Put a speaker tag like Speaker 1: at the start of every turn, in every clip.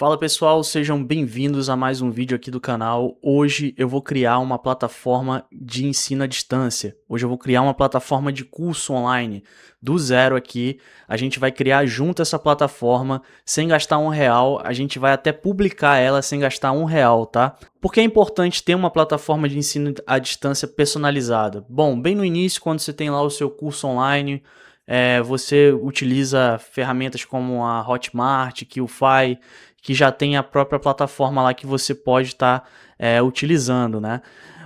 Speaker 1: Fala pessoal, sejam bem-vindos a mais um vídeo aqui do canal. Hoje eu vou criar uma plataforma de ensino à distância. Hoje eu vou criar uma plataforma de curso online do zero aqui. A gente vai criar junto essa plataforma sem gastar R$ 1. A gente vai até publicar ela sem gastar R$ 1, tá? Por que é importante ter uma plataforma de ensino à distância personalizada? Bom, bem no início, quando você tem lá o seu curso online, você utiliza ferramentas como a Hotmart, QFi, que já tem a própria plataforma lá que você pode estar utilizando, né?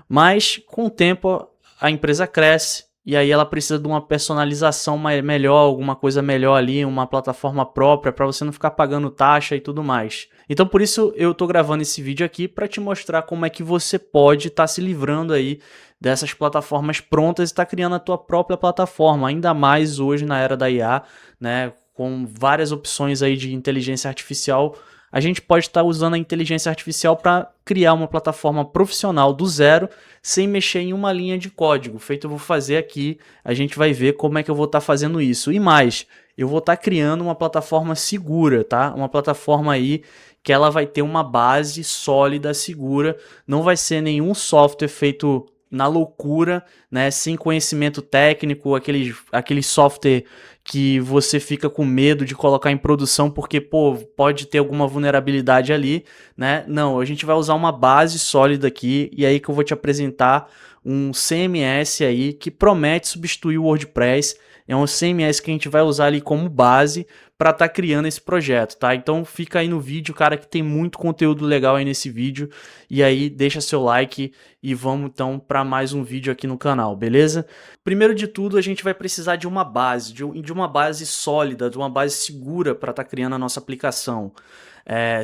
Speaker 1: Mas com o tempo a empresa cresce e aí ela precisa de uma personalização melhor, alguma coisa melhor ali, uma plataforma própria para você não ficar pagando taxa e tudo mais. Então por isso eu tô gravando esse vídeo aqui para te mostrar como é que você pode estar se livrando aí dessas plataformas prontas e estar criando a tua própria plataforma, ainda mais hoje na era da IA, né? Com várias opções aí de inteligência artificial, a gente pode estar usando a inteligência artificial para criar uma plataforma profissional do zero, sem mexer em uma linha de código. Feito eu vou fazer aqui, a gente vai ver como é que eu vou estar fazendo isso. E mais, eu vou estar criando uma plataforma segura, tá? Uma plataforma aí que ela vai ter uma base sólida, segura, não vai ser nenhum software feito na loucura, né, sem conhecimento técnico, aquele software que você fica com medo de colocar em produção porque, pô, pode ter alguma vulnerabilidade ali, né? Não, a gente vai usar uma base sólida aqui e aí que eu vou te apresentar um CMS aí que promete substituir o WordPress. É um CMS que a gente vai usar ali como base para estar criando esse projeto, tá? Então fica aí no vídeo, cara, que tem muito conteúdo legal aí nesse vídeo. E aí deixa seu like e vamos então para mais um vídeo aqui no canal, beleza? Primeiro de tudo, a gente vai precisar de uma base, de uma base sólida, de uma base segura para estar criando a nossa aplicação.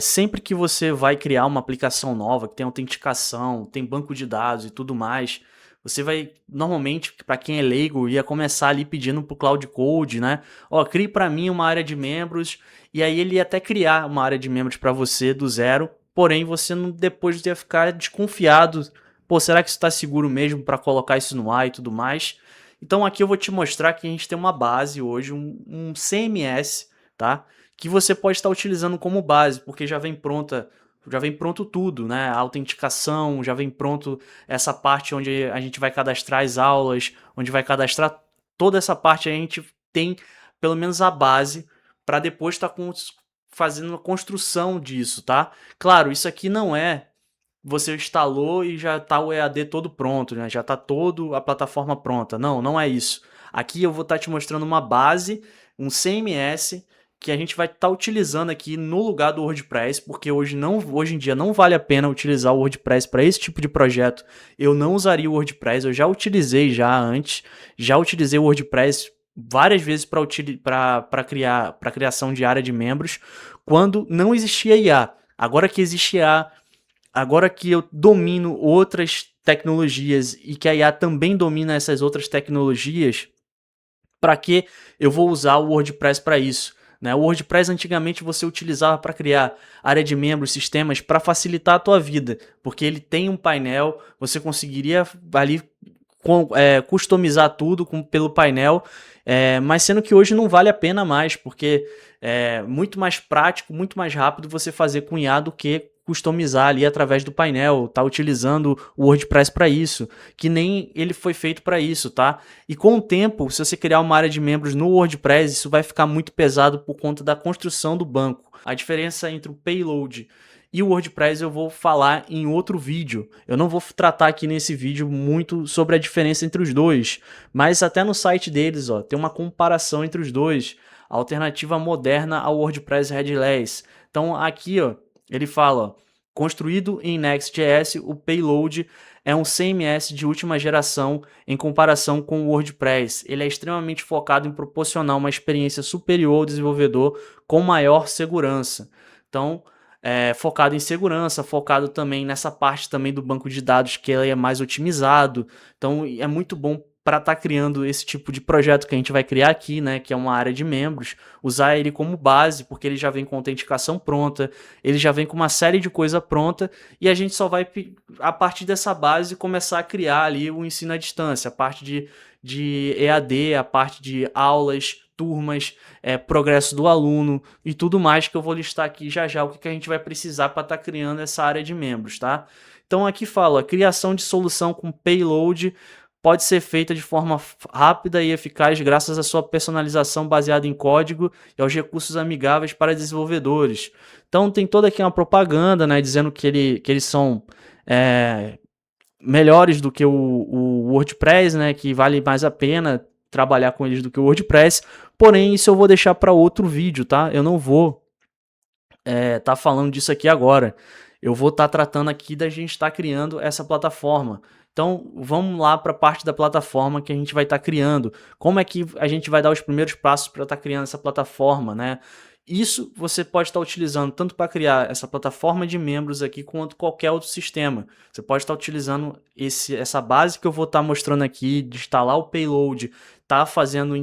Speaker 1: Sempre que você vai criar uma aplicação nova, que tem autenticação, tem banco de dados e tudo mais, você vai, normalmente, para quem é leigo, ia começar ali pedindo pro Cloud Code, né? Ó, crie para mim uma área de membros, e aí ele ia até criar uma área de membros para você do zero, porém você não, depois ia ficar desconfiado. Pô, será que isso está seguro mesmo para colocar isso no ar e tudo mais? Então aqui eu vou te mostrar que a gente tem uma base hoje, um CMS, tá? Que você pode estar utilizando como base, porque já vem pronto tudo, né? A autenticação, já vem pronto essa parte onde a gente vai cadastrar as aulas, onde vai cadastrar toda essa parte, a gente tem pelo menos a base para depois estar fazendo a construção disso, tá? Claro, isso aqui não é você instalou e já está o EAD todo pronto, né? Já está toda a plataforma pronta. Não, não é isso. Aqui eu vou estar te mostrando uma base, um CMS, que a gente vai estar utilizando aqui no lugar do WordPress, porque hoje em dia não vale a pena utilizar o WordPress para esse tipo de projeto. Eu não usaria o WordPress, eu já utilizei já antes, já utilizei o WordPress várias vezes para criação de área de membros, quando não existia IA. Agora que existe IA, agora que eu domino outras tecnologias e que a IA também domina essas outras tecnologias, para que eu vou usar o WordPress para isso? Né? O WordPress antigamente você utilizava para criar área de membros, sistemas para facilitar a tua vida, porque ele tem um painel, você conseguiria ali customizar tudo pelo painel, mas sendo que hoje não vale a pena mais, porque é muito mais prático, muito mais rápido você fazer com IA do que customizar ali através do painel, tá utilizando o WordPress para isso, que nem ele foi feito para isso, tá? E com o tempo, se você criar uma área de membros no WordPress, isso vai ficar muito pesado por conta da construção do banco. A diferença entre o Payload e o WordPress eu vou falar em outro vídeo. Eu não vou tratar aqui nesse vídeo muito sobre a diferença entre os dois, mas até no site deles, ó, tem uma comparação entre os dois, a alternativa moderna ao WordPress Headless. Então aqui, ó, ele fala, ó, construído em Next.js, o Payload é um CMS de última geração em comparação com o WordPress. Ele é extremamente focado em proporcionar uma experiência superior ao desenvolvedor com maior segurança. Então, focado em segurança, focado também nessa parte também do banco de dados que ele é mais otimizado. Então é muito bom para estar criando esse tipo de projeto que a gente vai criar aqui, né, que é uma área de membros, usar ele como base, porque ele já vem com autenticação pronta, ele já vem com uma série de coisa pronta, e a gente só vai, a partir dessa base, começar a criar ali o ensino à distância, a parte de EAD, a parte de aulas, turmas, progresso do aluno e tudo mais que eu vou listar aqui já já o que a gente vai precisar para estar criando essa área de membros, tá? Então aqui fala, a criação de solução com payload pode ser feita de forma rápida e eficaz graças à sua personalização baseada em código e aos recursos amigáveis para desenvolvedores. Então tem toda aqui uma propaganda, né, dizendo que eles são melhores do que o WordPress, né, que vale mais a pena trabalhar com eles do que o WordPress. Porém, isso eu vou deixar para outro vídeo, tá? Eu não vou tá falando disso aqui agora. Eu vou estar tratando aqui da gente estar criando essa plataforma. Então, vamos lá para a parte da plataforma que a gente vai estar criando. Como é que a gente vai dar os primeiros passos para estar criando essa plataforma, né? Isso você pode estar utilizando tanto para criar essa plataforma de membros aqui, quanto qualquer outro sistema. Você pode estar utilizando essa base que eu vou estar mostrando aqui, de instalar o payload, tá fazendo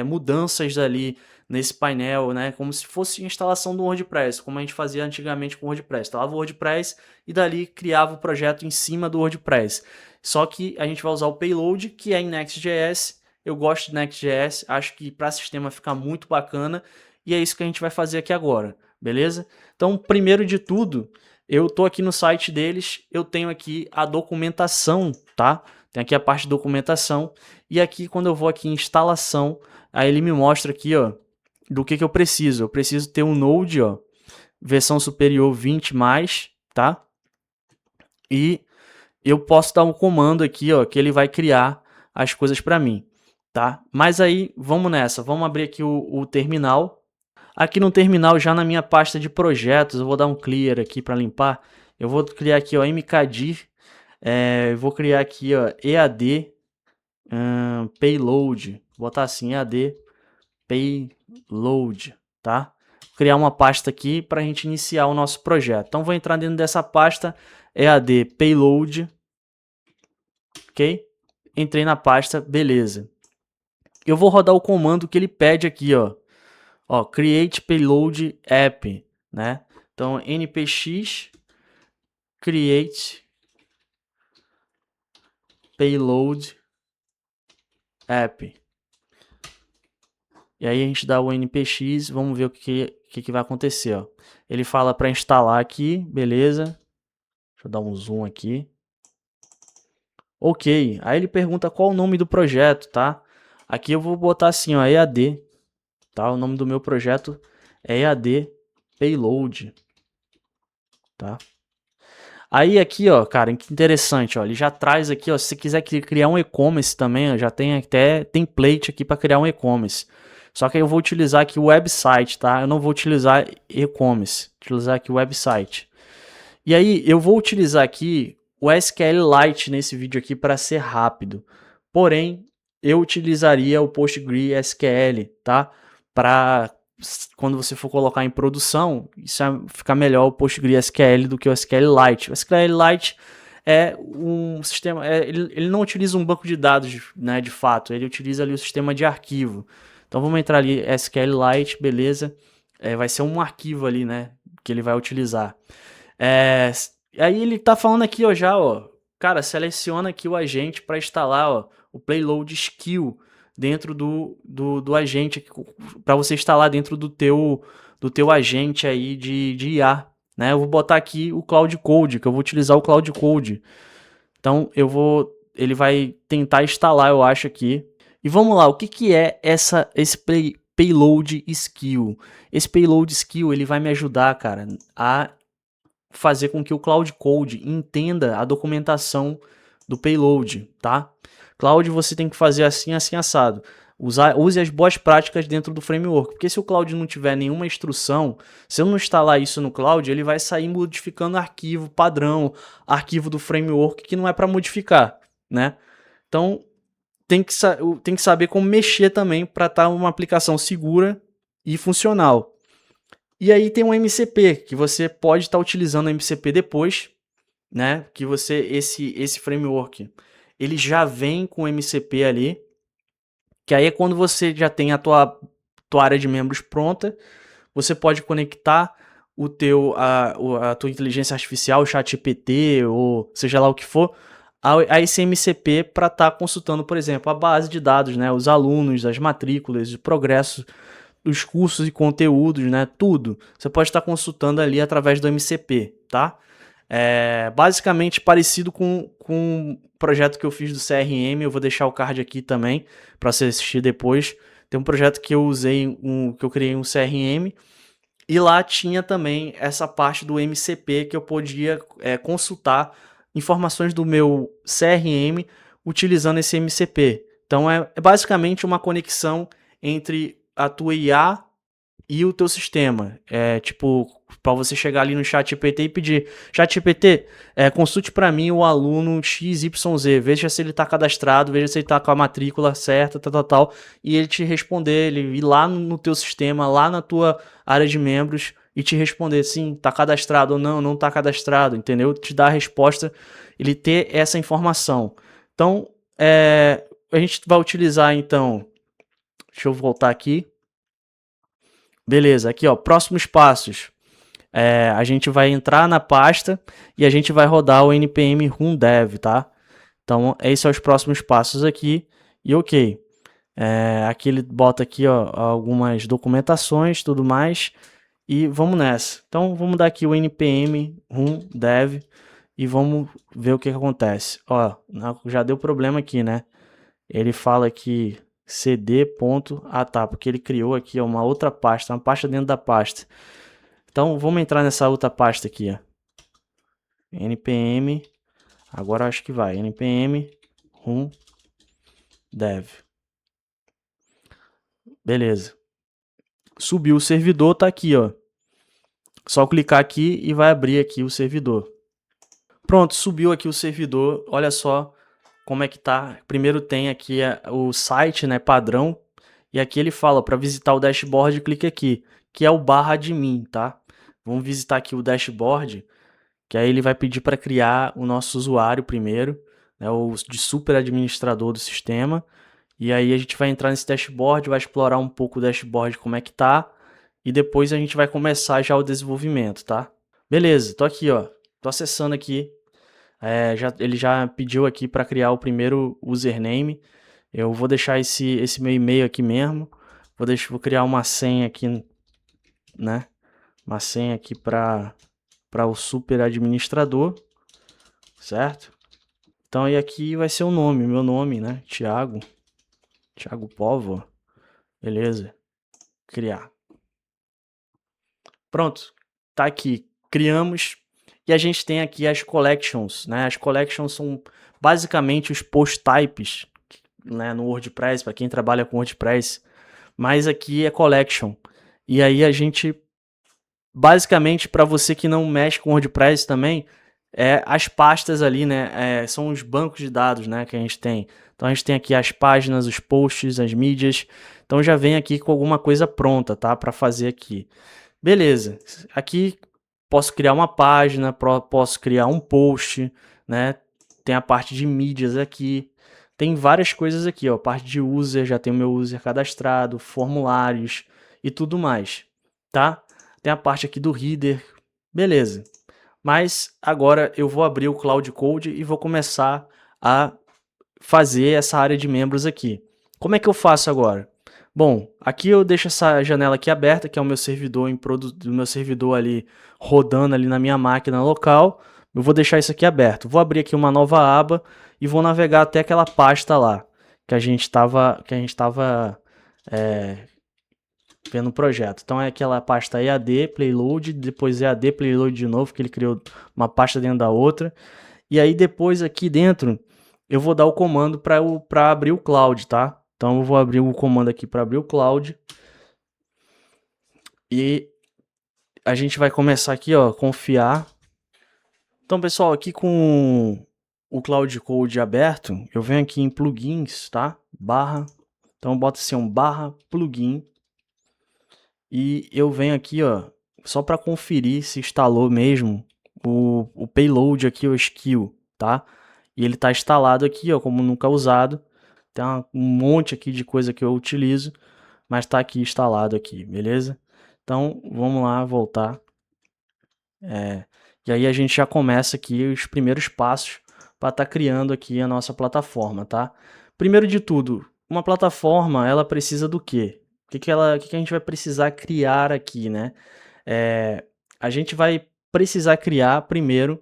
Speaker 1: mudanças ali nesse painel, né, como se fosse instalação do WordPress, como a gente fazia antigamente com o WordPress. Instalava o WordPress e dali criava o projeto em cima do WordPress. Só que a gente vai usar o payload, que é em Next.js. Eu gosto de Next.js, acho que para sistema fica muito bacana, e é isso que a gente vai fazer aqui agora, beleza? Então, primeiro de tudo, eu tô aqui no site deles, eu tenho aqui a documentação, tá? Tem aqui a parte de documentação, e aqui quando eu vou aqui em instalação, aí ele me mostra aqui, ó, do que eu preciso. Eu preciso ter um Node, ó, versão superior 20+, tá? E eu posso dar um comando aqui, ó, que ele vai criar as coisas para mim, tá? Mas aí, vamos nessa. Vamos abrir aqui o terminal. Aqui no terminal, já na minha pasta de projetos, eu vou dar um clear aqui para limpar. Eu vou criar aqui, ó, mkdir. Vou criar aqui, ó, ead payload. Vou botar assim, ead payload, tá? Vou criar uma pasta aqui para a gente iniciar o nosso projeto. Então, vou entrar dentro dessa pasta, ead payload, ok? Entrei na pasta, beleza. Eu vou rodar o comando que ele pede aqui, ó, create payload app, né? Então, npx create payload app. E aí a gente dá o npx, vamos ver o que vai acontecer, ó. Ele fala para instalar aqui, beleza? Deixa eu dar um zoom aqui. Ok, aí ele pergunta qual o nome do projeto, tá? Aqui eu vou botar assim, ó, EAD, tá? O nome do meu projeto é EAD Payload, tá? Aí aqui, ó, cara, que interessante, ó, ele já traz aqui, ó, se você quiser criar um e-commerce também, ó, já tem até template aqui para criar um e-commerce. Só que eu vou utilizar aqui o website, tá? Eu não vou utilizar e-commerce, utilizar aqui o website. E aí eu vou utilizar aqui o SQLite nesse vídeo aqui para ser rápido. Porém, eu utilizaria o PostgreSQL, tá? Para quando você for colocar em produção, isso fica melhor o PostgreSQL do que o SQLite. O SQLite é um sistema, ele não utiliza um banco de dados, né, de fato, ele utiliza ali o sistema de arquivo. Então vamos entrar ali SQLite, beleza? Vai ser um arquivo ali, né, que ele vai utilizar. Aí ele tá falando aqui, ó, já, ó, cara, seleciona aqui o agente para instalar, ó, o payload skill dentro do agente, para você instalar dentro do teu agente aí de IA, né? Eu vou botar aqui o Cloud Code, que eu vou utilizar o Cloud Code. Então ele vai tentar instalar, eu acho aqui. E vamos lá, o que é esse payload skill? Esse payload skill, ele vai me ajudar, cara, a fazer com que o Cloud Code entenda a documentação do payload, tá? Cloud você tem que fazer assim, assim, assado. Use as boas práticas dentro do framework, porque se o Cloud não tiver nenhuma instrução, se eu não instalar isso no Cloud, ele vai sair modificando arquivo padrão, arquivo do framework que não é para modificar, né? Então, tem que saber como mexer também para estar uma aplicação segura e funcional. E aí tem um MCP, que você pode estar utilizando o MCP depois, né? Que esse framework, ele já vem com o MCP ali, que aí é quando você já tem a tua área de membros pronta, você pode conectar a tua inteligência artificial, o ChatGPT, ou seja lá o que for, a esse MCP para estar consultando, por exemplo, a base de dados, né, os alunos, as matrículas, o progresso dos cursos e conteúdos, né, tudo. Você pode estar consultando ali através do MCP, tá? É basicamente parecido com o projeto que eu fiz do CRM, eu vou deixar o card aqui também para você assistir depois. Tem um projeto que eu usei, que eu criei um CRM, e lá tinha também essa parte do MCP que eu podia consultar informações do meu CRM utilizando esse MCP. Então é basicamente uma conexão entre a tua IA e o teu sistema. É tipo, para você chegar ali no ChatGPT e pedir: ChatGPT, consulte para mim o aluno XYZ, veja se ele está cadastrado, veja se ele está com a matrícula certa, tal, e ele te responder, ele ir lá no teu sistema, lá na tua área de membros e te responder sim, está cadastrado ou não, não está cadastrado, entendeu? Te dar a resposta, ele ter essa informação. Então, a gente vai utilizar então, deixa eu voltar aqui. Beleza, aqui ó, próximos passos. A gente vai entrar na pasta e a gente vai rodar o npm run dev, tá? Então, esses são os próximos passos aqui. E ok. Aqui ele bota aqui ó, algumas documentações, tudo mais. E vamos nessa. Então, vamos dar aqui o npm run dev e vamos ver o que acontece. Ó, já deu problema aqui, né? Ele fala aqui cd. Ah, tá, porque ele criou aqui ó, uma outra pasta, uma pasta dentro da pasta. Então, vamos entrar nessa outra pasta aqui, ó. npm, agora acho que vai, npm run dev. Beleza. Subiu o servidor, tá aqui, ó. Só clicar aqui e vai abrir aqui o servidor. Pronto, subiu aqui o servidor. Olha só como é que tá. Primeiro tem aqui o site, né, padrão. E aqui ele fala para visitar o dashboard, clique aqui, que é o /admin, tá? Vamos visitar aqui o dashboard, que aí ele vai pedir para criar o nosso usuário primeiro, né, o de super administrador do sistema. E aí a gente vai entrar nesse dashboard, vai explorar um pouco o dashboard, como é que tá, e depois a gente vai começar já o desenvolvimento, tá? Beleza, tô aqui, ó, tô acessando aqui. Ele já pediu aqui para criar o primeiro username. Eu vou deixar esse meu e-mail aqui mesmo. Vou criar uma senha aqui, né? Uma senha aqui para o super administrador, certo? Então, e aqui vai ser o nome, meu nome, né? Thiago Povo. Beleza. Criar. Pronto. Tá aqui. Criamos. E a gente tem aqui as collections, né? As collections são basicamente os post types, né, no WordPress, para quem trabalha com WordPress. Mas aqui é collection. E aí a gente, basicamente, para você que não mexe com WordPress também, as pastas ali, né, são os bancos de dados, né, que a gente tem. Então a gente tem aqui as páginas, os posts, as mídias. Então já vem aqui com alguma coisa pronta, tá, para fazer aqui. Beleza. Aqui posso criar uma página, posso criar um post, né? Tem a parte de mídias aqui. Tem várias coisas aqui, ó. Parte de user, já tem o meu user cadastrado, formulários e tudo mais, tá? Tem a parte aqui do header. Beleza. Mas agora eu vou abrir o Cloud Code e vou começar a fazer essa área de membros aqui. Como é que eu faço agora? Bom, aqui eu deixo essa janela aqui aberta, que é o meu servidor o meu servidor ali rodando ali na minha máquina local. Eu vou deixar isso aqui aberto. Vou abrir aqui uma nova aba e vou navegar até aquela pasta lá que a gente estava vendo o projeto. Então é aquela pasta EAD Playload, depois EAD Playload de novo, que ele criou uma pasta dentro da outra. E aí depois aqui dentro eu vou dar o comando para abrir o Cloud, tá? Então eu vou abrir o comando aqui para abrir o Cloud. E a gente vai começar aqui, ó, confiar. Então, pessoal, aqui com o Cloud Code aberto, eu venho aqui em plugins, tá? Então bota assim um /plugin. E eu venho aqui, ó, só para conferir se instalou mesmo o payload aqui, o skill, tá? E ele tá instalado aqui, ó, como nunca usado. Tem um monte aqui de coisa que eu utilizo, mas tá aqui instalado aqui, beleza? Então, vamos lá, voltar. E aí a gente já começa aqui os primeiros passos para estar criando aqui a nossa plataforma, tá? Primeiro de tudo, uma plataforma, ela precisa do quê? O que a gente vai precisar criar aqui, né? A gente vai precisar criar primeiro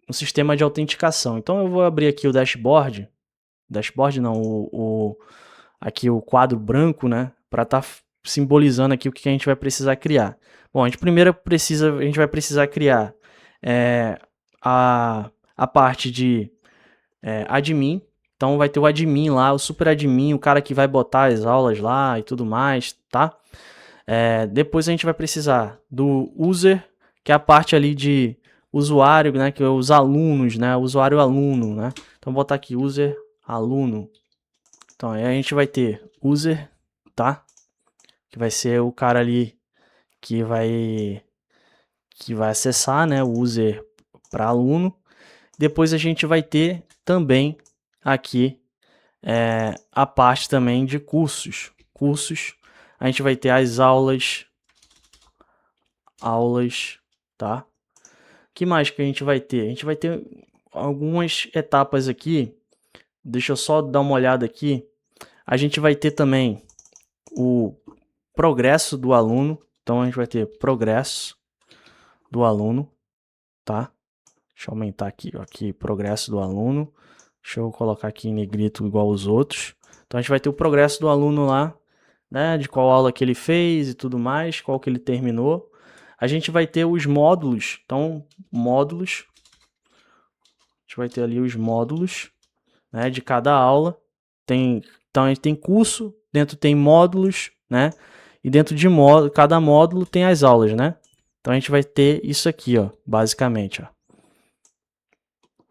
Speaker 1: um sistema de autenticação. Então eu vou abrir aqui o dashboard não, aqui o quadro branco, né, para estar simbolizando aqui o que a gente vai precisar criar. Bom, a gente vai precisar criar a parte de admin. Então vai ter o admin lá, o super admin, o cara que vai botar as aulas lá e tudo mais, tá? Depois a gente vai precisar do user, que é a parte ali de usuário, né, que é os alunos, né, usuário aluno, né? Então vou botar aqui user aluno. Então aí a gente vai ter user, tá? Que vai ser o cara ali que vai acessar, né, o user para aluno. Depois a gente vai ter também aqui a parte também de cursos. A gente vai ter as aulas, tá? Que mais que a gente vai ter? A gente vai ter algumas etapas aqui. Deixa eu só dar uma olhada aqui. A gente vai ter também o progresso do aluno. Então a gente vai ter progresso do aluno, tá? Deixa eu aumentar aqui progresso do aluno. Deixa eu colocar aqui em negrito igual os outros. Então a gente vai ter o progresso do aluno lá, né? De qual aula que ele fez e tudo mais, qual que ele terminou. A gente vai ter os módulos. Então, módulos. A gente vai ter ali os módulos, né, de cada aula. Então a gente tem curso, dentro tem módulos, né? E dentro de cada módulo tem as aulas, né? Então a gente vai ter isso aqui, ó, basicamente, ó.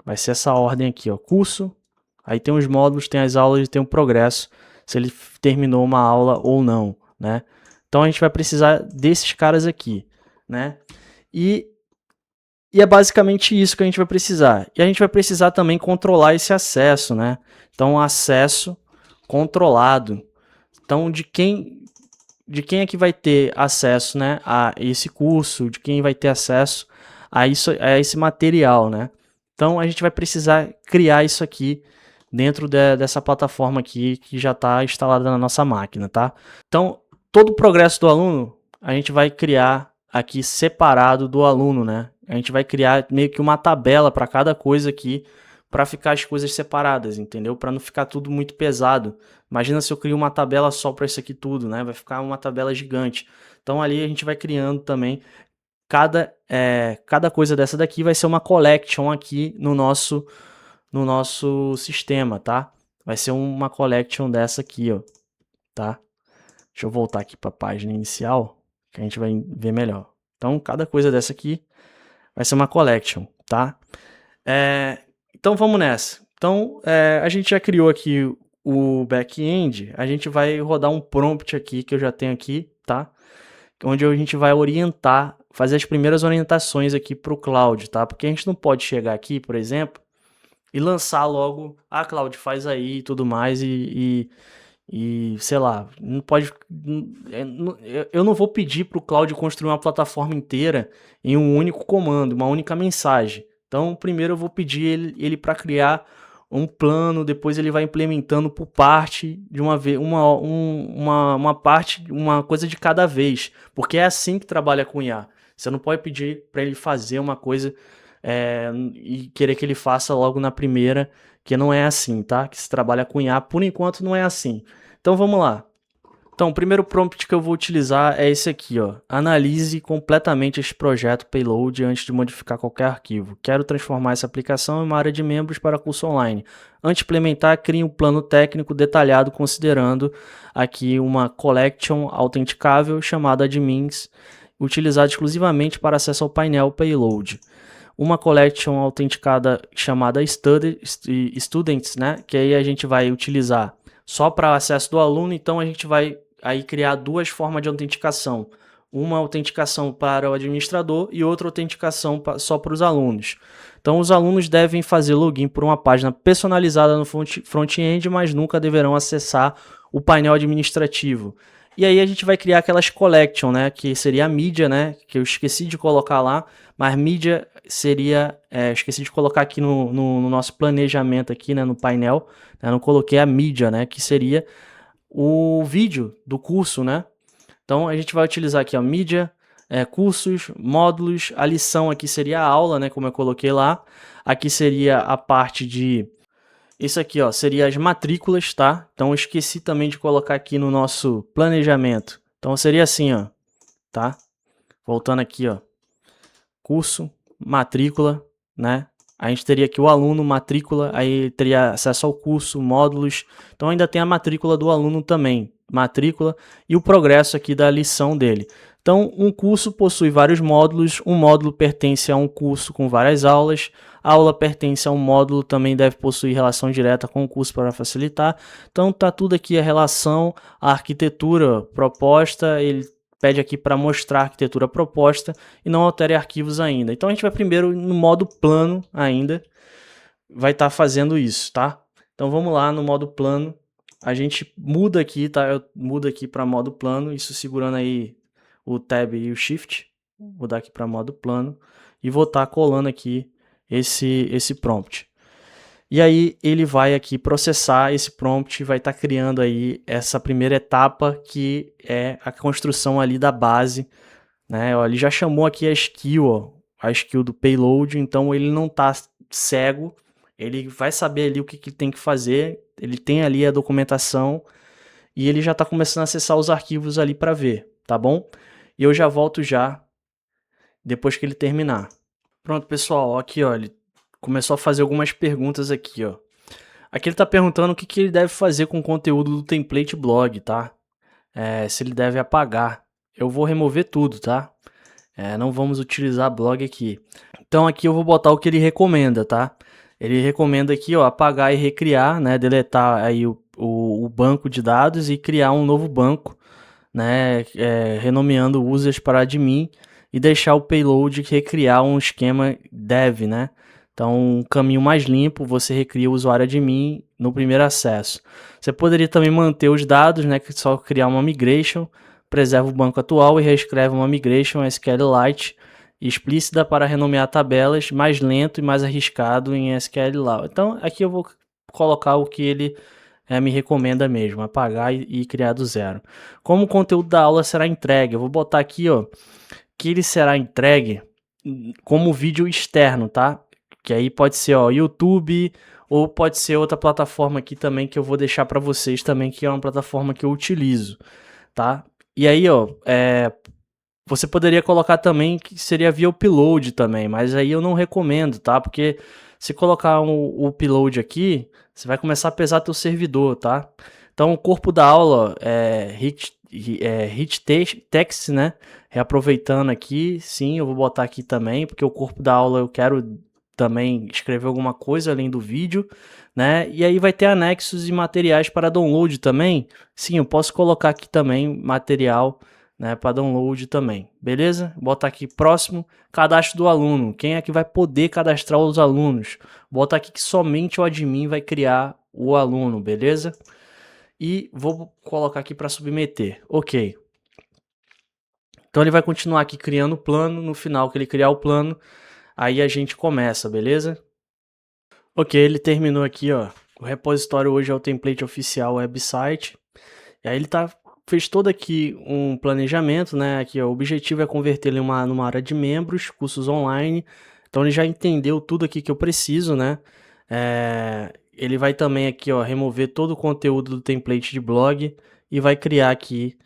Speaker 1: Vai ser essa ordem aqui, ó, curso, aí tem os módulos, tem as aulas e tem o progresso, se ele terminou uma aula ou não, né? Então a gente vai precisar desses caras aqui, né? E é basicamente isso que a gente vai precisar. E a gente vai precisar também controlar esse acesso, né? Então, acesso controlado. Então, de quem é que vai ter acesso, né, a esse curso, de quem vai ter acesso a esse material, né? Então, a gente vai precisar criar isso aqui dentro dessa plataforma aqui que já está instalada na nossa máquina, tá? Então, todo o progresso do aluno, a gente vai criar aqui separado do aluno, né? A gente vai criar meio que uma tabela para cada coisa aqui, para ficar as coisas separadas, entendeu? Para não ficar tudo muito pesado. Imagina se eu crio uma tabela só para isso aqui tudo, né? Vai ficar uma tabela gigante. Então ali a gente vai criando também cada coisa dessa daqui vai ser uma collection aqui no nosso sistema, tá? Vai ser uma collection dessa aqui, ó, tá? Deixa eu voltar aqui para a página inicial, que a gente vai ver melhor. Então, cada coisa dessa aqui vai ser uma collection, tá? Então, vamos nessa. Então, a gente já criou aqui o back-end, a gente vai rodar um prompt aqui, que eu já tenho aqui, tá? Onde a gente vai orientar, fazer as primeiras orientações aqui para o Cloud, tá? Porque a gente não pode chegar aqui, por exemplo, e lançar logo, Cloud, faz aí e tudo mais, e sei lá, não pode. Eu não vou pedir para o Cloud construir uma plataforma inteira em um único comando, uma única mensagem. Então, primeiro eu vou pedir ele para criar um plano, depois ele vai implementando por parte de uma vez, uma parte, uma coisa de cada vez, porque é assim que trabalha com IA. Você não pode pedir para ele fazer uma coisa e querer que ele faça logo na primeira, que não é assim, tá? Que se trabalha com IA, por enquanto não é assim. Então vamos lá. Então, o primeiro prompt que eu vou utilizar é esse aqui, ó. Analise completamente este projeto Payload antes de modificar qualquer arquivo. Quero transformar essa aplicação em uma área de membros para curso online. Antes de implementar, crie um plano técnico detalhado considerando aqui uma collection autenticável chamada admins, utilizada exclusivamente para acesso ao painel Payload. Uma collection autenticada chamada students, né? Que aí a gente vai utilizar só para acesso do aluno, então a gente vai aí criar duas formas de autenticação. Uma autenticação para o administrador e outra autenticação só para os alunos. Então os alunos devem fazer login por uma página personalizada no front-end, mas nunca deverão acessar o painel administrativo. E aí a gente vai criar aquelas collection, né, que seria a mídia, né, que eu esqueci de colocar lá, mas mídia seria, esqueci de colocar aqui no nosso planejamento aqui, né, no painel, né, não coloquei a mídia, né, que seria o vídeo do curso, né? Então a gente vai utilizar aqui a mídia, cursos, módulos, a lição aqui seria a aula, né, como eu coloquei lá. Aqui seria a parte de... Isso aqui, ó, seria as matrículas, tá? Então eu esqueci também de colocar aqui no nosso planejamento. Então seria assim, ó, tá? Voltando aqui, ó, curso, matrícula, né? A gente teria aqui o aluno, matrícula, aí teria acesso ao curso, módulos. Então ainda tem a matrícula do aluno também, matrícula e o progresso aqui da lição dele. Então um curso possui vários módulos, um módulo pertence a um curso com várias aulas, a aula pertence a um módulo, também deve possuir relação direta com o curso para facilitar. Então tá tudo aqui a relação, a arquitetura proposta, ele pede aqui para mostrar a arquitetura proposta e não altere arquivos ainda. Então a gente vai primeiro no modo plano ainda, vai estar fazendo isso, tá? Então vamos lá no modo plano, a gente muda aqui, tá? Eu mudo aqui para modo plano, isso segurando aí o Tab e o Shift, vou dar aqui para modo plano e vou estar colando aqui esse prompt. E aí ele vai aqui processar esse prompt, vai estar criando aí essa primeira etapa que é a construção ali da base, né? Ó, ele já chamou aqui a skill, ó, a skill do payload, então ele não está cego, ele vai saber ali o que tem que fazer, ele tem ali a documentação e ele já está começando a acessar os arquivos ali para ver, tá bom? E eu já volto já depois que ele terminar. Pronto, pessoal, ó, aqui ó, ele começou a fazer algumas perguntas aqui, ó. Aqui ele está perguntando o que ele deve fazer com o conteúdo do template blog, tá? Se ele deve apagar. Eu vou remover tudo, tá? Não vamos utilizar blog aqui. Então aqui eu vou botar o que ele recomenda, tá? Ele recomenda aqui, ó, apagar e recriar, né? Deletar aí o banco de dados e criar um novo banco, né? Renomeando users para admin e deixar o payload recriar um esquema dev, né? Então, um caminho mais limpo, você recria o usuário admin no primeiro acesso. Você poderia também manter os dados, né, que só criar uma migration, preserva o banco atual e reescreve uma migration SQLite explícita para renomear tabelas, mais lento e mais arriscado em SQLite. Então, aqui eu vou colocar o que ele me recomenda mesmo, apagar e criar do zero. Como o conteúdo da aula será entregue, eu vou botar aqui, ó, que ele será entregue como vídeo externo, tá? Que aí pode ser, ó, YouTube ou pode ser outra plataforma aqui também que eu vou deixar para vocês também, que é uma plataforma que eu utilizo, tá? E aí, ó, você poderia colocar também que seria via upload também, mas aí eu não recomendo, tá? Porque se colocar o upload aqui, você vai começar a pesar teu servidor, tá? Então o corpo da aula hit text, né? Reaproveitando aqui, sim, eu vou botar aqui também, porque o corpo da aula eu quero também escrever alguma coisa além do vídeo, né? E aí vai ter anexos e materiais para download também. Sim, eu posso colocar aqui também material, né, para download também, beleza? Bota aqui próximo, cadastro do aluno. Quem é que vai poder cadastrar os alunos? Bota aqui que somente o admin vai criar o aluno, beleza? E vou colocar aqui para submeter. Ok. Então ele vai continuar aqui criando o plano. No final que ele criar o plano, aí a gente começa, beleza? Ok, ele terminou aqui, ó. O repositório hoje é o template oficial website. E aí ele fez todo aqui um planejamento, né? Aqui, ó, o objetivo é converter ele numa área de membros, cursos online. Então ele já entendeu tudo aqui que eu preciso, né? Ele vai também aqui, ó, remover todo o conteúdo do template de blog e vai criar aqui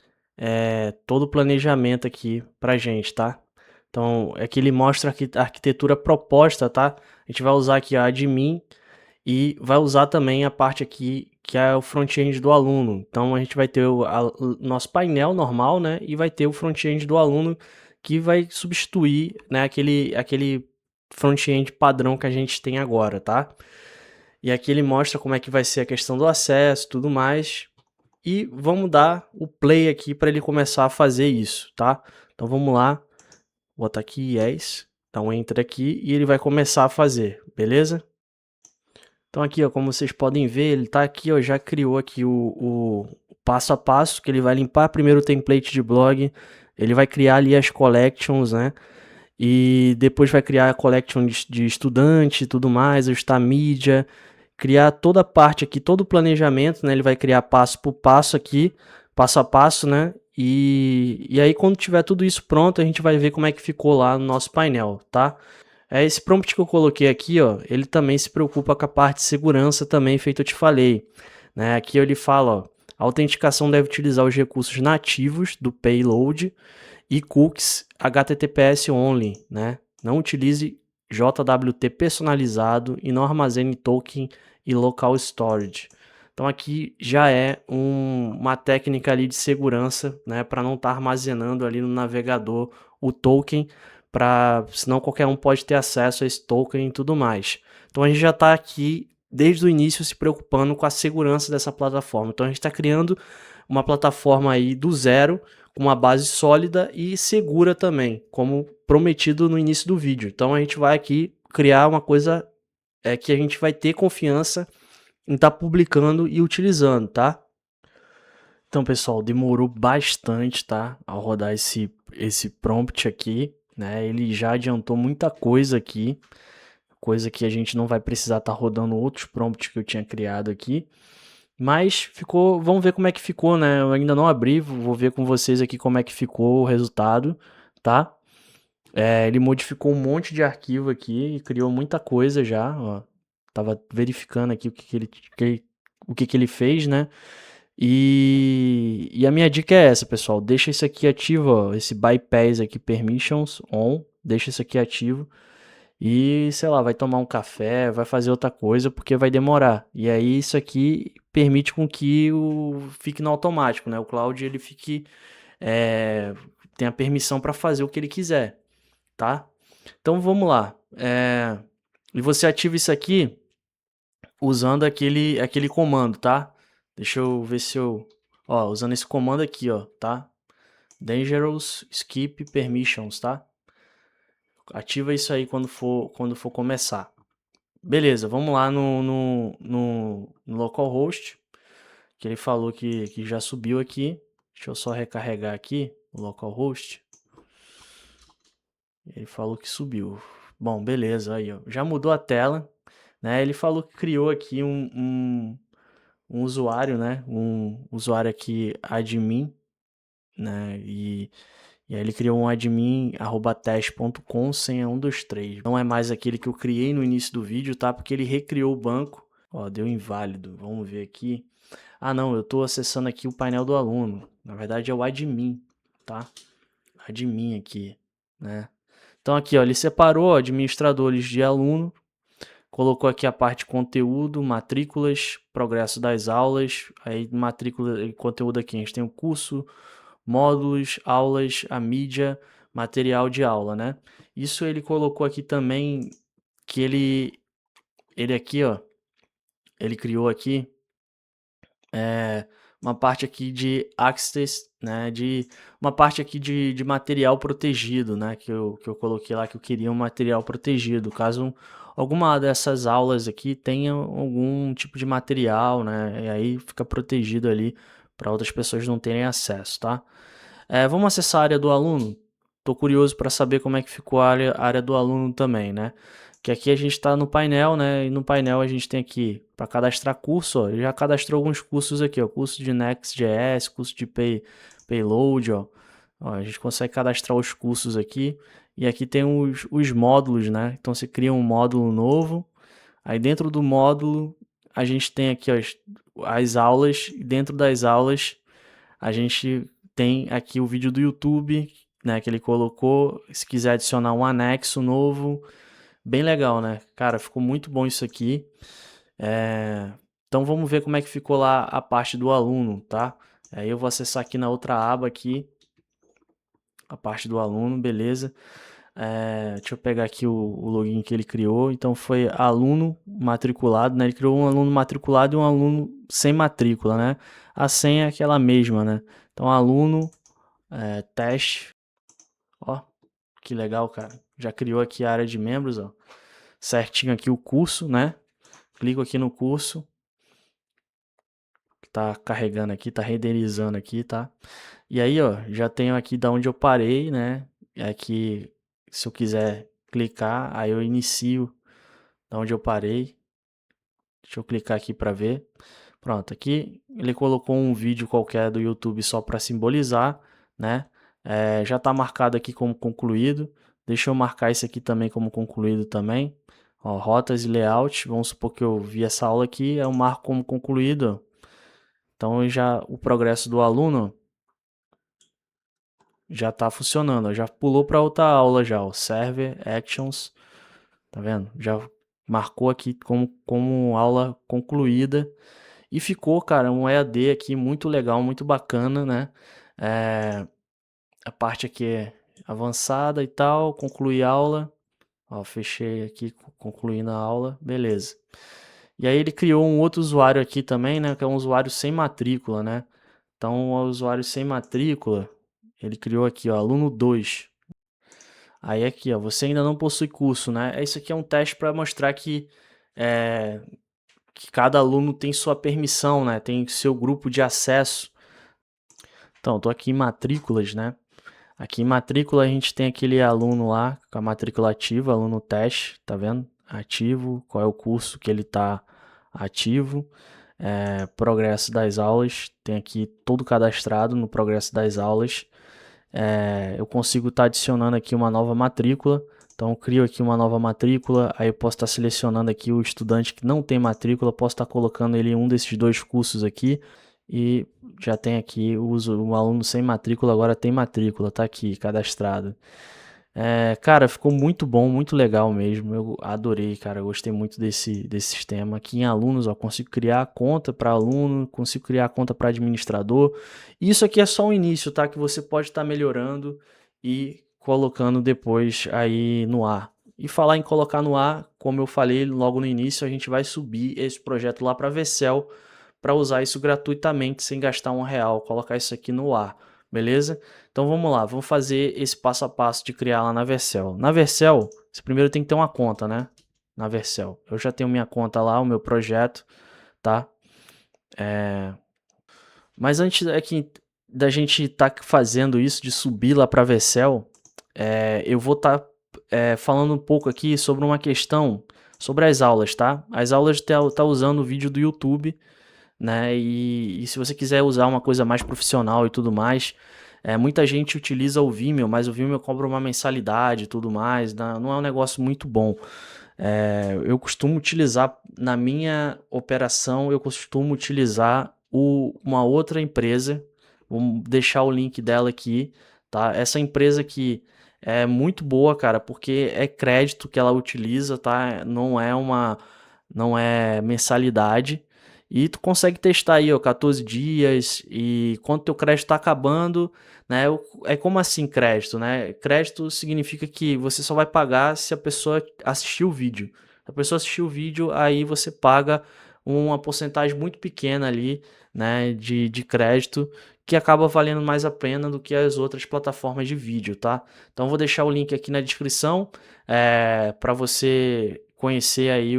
Speaker 1: todo o planejamento aqui pra gente, tá? Então, aqui ele mostra a arquitetura proposta, tá? A gente vai usar aqui a admin e vai usar também a parte aqui que é o front-end do aluno. Então, a gente vai ter o nosso painel normal, né? E vai ter o front-end do aluno que vai substituir, né, aquele front-end padrão que a gente tem agora, tá? E aqui ele mostra como é que vai ser a questão do acesso, tudo mais. E vamos dar o play aqui para ele começar a fazer isso, tá? Então, vamos lá. Vou botar aqui yes, dá um enter aqui e ele vai começar a fazer, beleza? Então aqui, ó, como vocês podem ver, ele tá aqui, ó, já criou aqui o passo a passo, que ele vai limpar primeiro o template de blog, ele vai criar ali as collections, né? e depois vai criar a collection de estudante e tudo mais, ajustar mídia, criar toda a parte aqui, todo o planejamento, né? Ele vai criar passo por passo aqui, passo a passo, né? E aí quando tiver tudo isso pronto, a gente vai ver como é que ficou lá no nosso painel, tá? Esse prompt que eu coloquei aqui, ó, ele também se preocupa com a parte de segurança também, feito eu te falei, né? Aqui ele fala, ó, a autenticação deve utilizar os recursos nativos do payload e cookies HTTPS only, né? Não utilize JWT personalizado e não armazene token e local storage. Então aqui já é uma técnica ali de segurança, né, para não estar armazenando ali no navegador o token, para senão qualquer um pode ter acesso a esse token e tudo mais. Então a gente já está aqui desde o início se preocupando com a segurança dessa plataforma. Então a gente está criando uma plataforma aí do zero, com uma base sólida e segura também, como prometido no início do vídeo. Então a gente vai aqui criar uma coisa que a gente vai ter confiança em estar publicando e utilizando, tá? Então, pessoal, demorou bastante, tá? Ao rodar esse prompt aqui, né? Ele já adiantou muita coisa aqui, coisa que a gente não vai precisar estar rodando outros prompts que eu tinha criado aqui. Mas ficou, vamos ver como é que ficou, né? Eu ainda não abri, vou ver com vocês aqui como é que ficou o resultado, tá? Ele modificou um monte de arquivo aqui e criou muita coisa já, ó. Tava verificando aqui o que ele fez, né? E a minha dica é essa, pessoal. Deixa isso aqui ativo, ó, esse bypass aqui, permissions on, deixa isso aqui ativo. E, sei lá, vai tomar um café, vai fazer outra coisa, porque vai demorar. E aí isso aqui permite com que fique no automático, né? O Cloud, ele fique, tem a permissão para fazer o que ele quiser, tá? Então vamos lá. E você ativa isso aqui usando aquele comando, tá? Deixa eu ver se eu... Ó, usando esse comando aqui, ó, tá? Dangerous Skip Permissions, tá? Ativa isso aí quando for começar. Beleza, vamos lá no localhost, que ele falou que já subiu aqui. Deixa eu só recarregar aqui o localhost. Ele falou que subiu. Bom, beleza, aí ó, já mudou a tela, né? Ele falou que criou aqui um usuário, né? Um usuário aqui admin, né? E aí ele criou um admin @teste.com senha 123. Não é mais aquele que eu criei no início do vídeo, tá? Porque ele recriou o banco. Ó, deu inválido. Vamos ver aqui. Ah, não, eu estou acessando aqui o painel do aluno. Na verdade é o admin, tá? Admin aqui, né? Então aqui, ó, ele separou administradores de aluno, colocou aqui a parte conteúdo, matrículas, progresso das aulas, aí matrícula e conteúdo aqui, a gente tem o curso, módulos, aulas, a mídia, material de aula, né? Isso ele colocou aqui também, que ele aqui, ó, ele criou aqui uma parte aqui de access, né, de uma parte aqui de material protegido, né, que eu coloquei lá que eu queria um material protegido, caso alguma dessas aulas aqui tenha algum tipo de material, né, e aí fica protegido ali para outras pessoas não terem acesso, tá? Vamos acessar a área do aluno? Tô curioso para saber como é que ficou a área do aluno também, né? Que aqui a gente está no painel, né? E no painel a gente tem aqui para cadastrar curso, ó. Ele já cadastrou alguns cursos aqui, ó. Curso de Next.js, curso de Payload, ó. Ó. A gente consegue cadastrar os cursos aqui. E aqui tem os módulos, né? Então você cria um módulo novo. Aí dentro do módulo a gente tem aqui ó, as aulas. E dentro das aulas a gente tem aqui o vídeo do YouTube, né? Que ele colocou. Se quiser adicionar um anexo novo. Bem legal, né? Cara, ficou muito bom isso aqui. Então vamos ver como é que ficou lá a parte do aluno, tá? Aí eu vou acessar aqui na outra aba aqui, a parte do aluno, beleza. Deixa eu pegar aqui o login que ele criou. Então foi aluno matriculado, né? Ele criou um aluno matriculado e um aluno sem matrícula, né? A senha é aquela mesma, né? Então aluno, teste, ó, que legal, cara. Já criou aqui a área de membros, ó. Certinho aqui o curso, né? Clico aqui no curso, que tá carregando aqui, tá renderizando aqui, tá? E aí, ó, já tenho aqui da onde eu parei, né? Aqui se eu quiser clicar, aí eu inicio da onde eu parei. Deixa eu clicar aqui para ver. Pronto, aqui ele colocou um vídeo qualquer do YouTube só para simbolizar, né? Já está marcado aqui como concluído. Deixa eu marcar esse aqui também como concluído também. Ó, rotas e layout. Vamos supor que eu vi essa aula aqui, eu marco como concluído. Então já o progresso do aluno já está funcionando. Já pulou para outra aula já. O Server Actions, tá vendo? Já marcou aqui como aula concluída. E ficou, cara, um EAD aqui muito legal, muito bacana, né? A parte aqui é avançada e tal, concluí a aula. Ó, fechei aqui, concluindo a aula, beleza. E aí ele criou um outro usuário aqui também, né? Que é um usuário sem matrícula, né? Então, o usuário sem matrícula, ele criou aqui, ó, aluno 2. Aí aqui, ó, você ainda não possui curso, né? Isso aqui é um teste para mostrar é, que cada aluno tem sua permissão, né? Tem seu grupo de acesso. Então, tô aqui em matrículas, né? Aqui em matrícula a gente tem aquele aluno lá com a matrícula ativa, aluno teste, tá vendo? Ativo, qual é o curso que ele tá ativo. Progresso das aulas, tem aqui todo cadastrado no progresso das aulas. Eu consigo estar adicionando aqui uma nova matrícula. Então, eu crio aqui uma nova matrícula, aí eu posso estar selecionando aqui o estudante que não tem matrícula, posso estar colocando ele em um desses dois cursos aqui. E já tem aqui o aluno sem matrícula, agora tem matrícula, tá aqui, cadastrado. Cara, ficou muito bom, muito legal mesmo. Eu adorei, cara. Eu gostei muito desse sistema. Aqui em alunos, ó, consigo criar conta para aluno, consigo criar conta para administrador. Isso aqui é só o início, tá? Que você pode estar melhorando e colocando depois aí no ar. E falar em colocar no ar, como eu falei logo no início, a gente vai subir esse projeto lá para Vercel para usar isso gratuitamente, sem gastar R$ 1, colocar isso aqui no ar, beleza? Então vamos lá, vamos fazer esse passo a passo de criar lá na Vercel. Na Vercel, você primeiro tem que ter uma conta, né? Na Vercel. Eu já tenho minha conta lá, o meu projeto, tá? Mas antes aqui da gente estar fazendo isso, de subir lá para Vercel, eu vou estar falando um pouco aqui sobre uma questão sobre as aulas, tá? As aulas tá usando o vídeo do YouTube, né? E se você quiser usar uma coisa mais profissional e tudo mais, muita gente utiliza o Vimeo, mas o Vimeo cobra uma mensalidade e tudo mais, não é um negócio muito bom. Eu costumo utilizar, na minha operação, eu costumo utilizar uma outra empresa, vou deixar o link dela aqui, tá? Essa empresa aqui é muito boa, cara, porque é crédito que ela utiliza, tá? Não é mensalidade. E tu consegue testar aí, ó, 14 dias e quando teu crédito tá acabando, né? É como assim crédito, né? Crédito significa que você só vai pagar se a pessoa assistir o vídeo. Se a pessoa assistir o vídeo, aí você paga uma porcentagem muito pequena ali, né, de crédito, que acaba valendo mais a pena do que as outras plataformas de vídeo, tá? Então vou deixar o link aqui na descrição, para você conhecer aí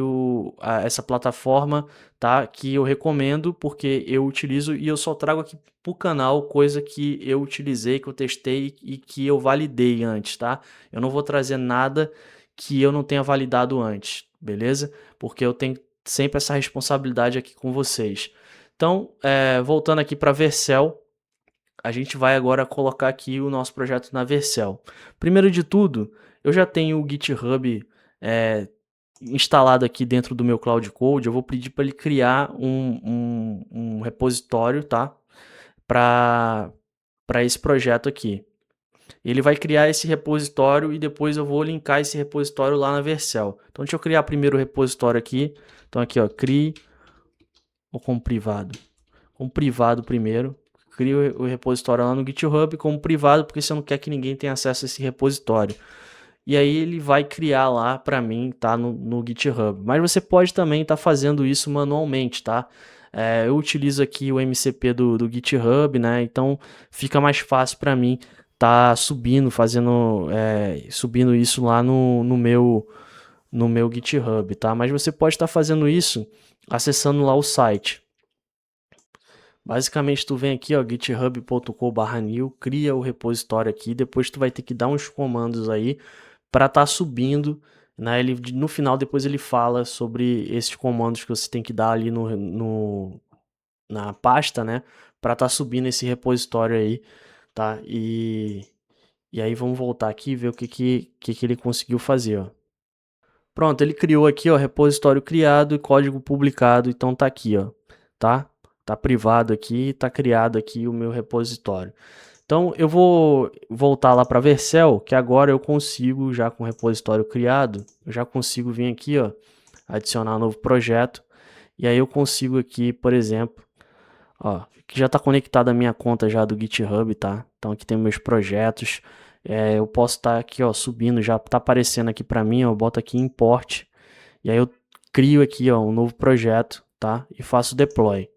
Speaker 1: essa plataforma, tá? Que eu recomendo porque eu utilizo e eu só trago aqui pro canal coisa que eu utilizei, que eu testei e que eu validei antes, tá? Eu não vou trazer nada que eu não tenha validado antes, beleza? Porque eu tenho sempre essa responsabilidade aqui com vocês. Então, voltando aqui para Vercel, a gente vai agora colocar aqui o nosso projeto na Vercel. Primeiro de tudo, eu já tenho o GitHub instalado aqui dentro do meu Cloud Code. Eu vou pedir para ele criar um repositório, tá? Para esse projeto aqui. Ele vai criar esse repositório e depois eu vou linkar esse repositório lá na Vercel. Então deixa eu criar primeiro o repositório aqui. Então aqui, ó, crie ou como privado. Como privado primeiro. Cria o repositório lá no GitHub como privado, porque você não quer que ninguém tenha acesso a esse repositório. E aí ele vai criar lá para mim, tá, no GitHub. Mas você pode também estar fazendo isso manualmente, tá? Eu utilizo aqui o MCP do GitHub, né? Então fica mais fácil para mim tá subindo isso lá no meu GitHub, tá? Mas você pode estar fazendo isso acessando lá o site. Basicamente tu vem aqui, ó, github.com/new, cria o repositório aqui, depois tu vai ter que dar uns comandos aí para estar subindo, né? No final depois ele fala sobre esses comandos que você tem que dar ali na pasta, né? Para estar subindo esse repositório aí, tá? E aí vamos voltar aqui e ver o que ele conseguiu fazer, ó. Pronto, ele criou aqui, ó, repositório criado e código publicado, então tá aqui, ó, tá? Tá privado aqui, tá criado aqui o meu repositório. Então eu vou voltar lá para Vercel, que agora eu consigo, já com o repositório criado, eu já consigo vir aqui, ó, adicionar um novo projeto, e aí eu consigo aqui, por exemplo, ó, que já está conectado a minha conta já do GitHub, tá? Então aqui tem meus projetos. Eu posso estar aqui, ó, subindo, já está aparecendo aqui para mim, ó, eu boto aqui import e aí eu crio aqui, ó, um novo projeto, tá? E faço deploy.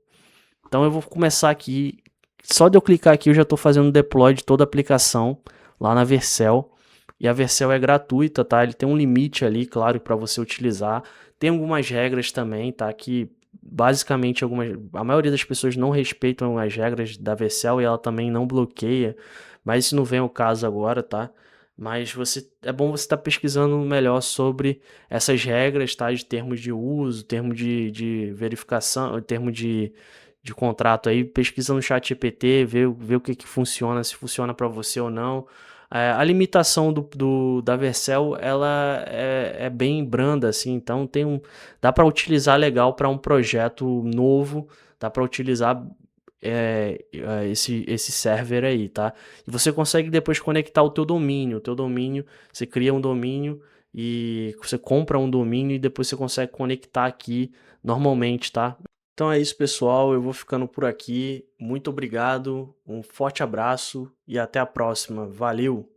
Speaker 1: Então eu vou começar aqui, só de eu clicar aqui eu já estou fazendo deploy de toda a aplicação lá na Vercel. E a Vercel é gratuita, tá? Ele tem um limite ali, claro, para você utilizar. Tem algumas regras também, tá? Que basicamente a maioria das pessoas não respeitam as regras da Vercel e ela também não bloqueia, mas isso não vem ao caso agora, tá? Mas é bom você estar pesquisando melhor sobre essas regras, tá? De termos de uso, termo de verificação, termo de contrato aí, pesquisa no chat GPT, vê o que funciona, se funciona para você ou não. A limitação da Vercel, ela é bem branda, assim, então dá para utilizar legal para um projeto novo, dá para utilizar esse server aí, tá? E você consegue depois conectar o teu domínio, você cria um domínio e você compra um domínio e depois você consegue conectar aqui normalmente, tá? Então é isso, pessoal. Eu vou ficando por aqui. Muito obrigado, um forte abraço e até a próxima. Valeu!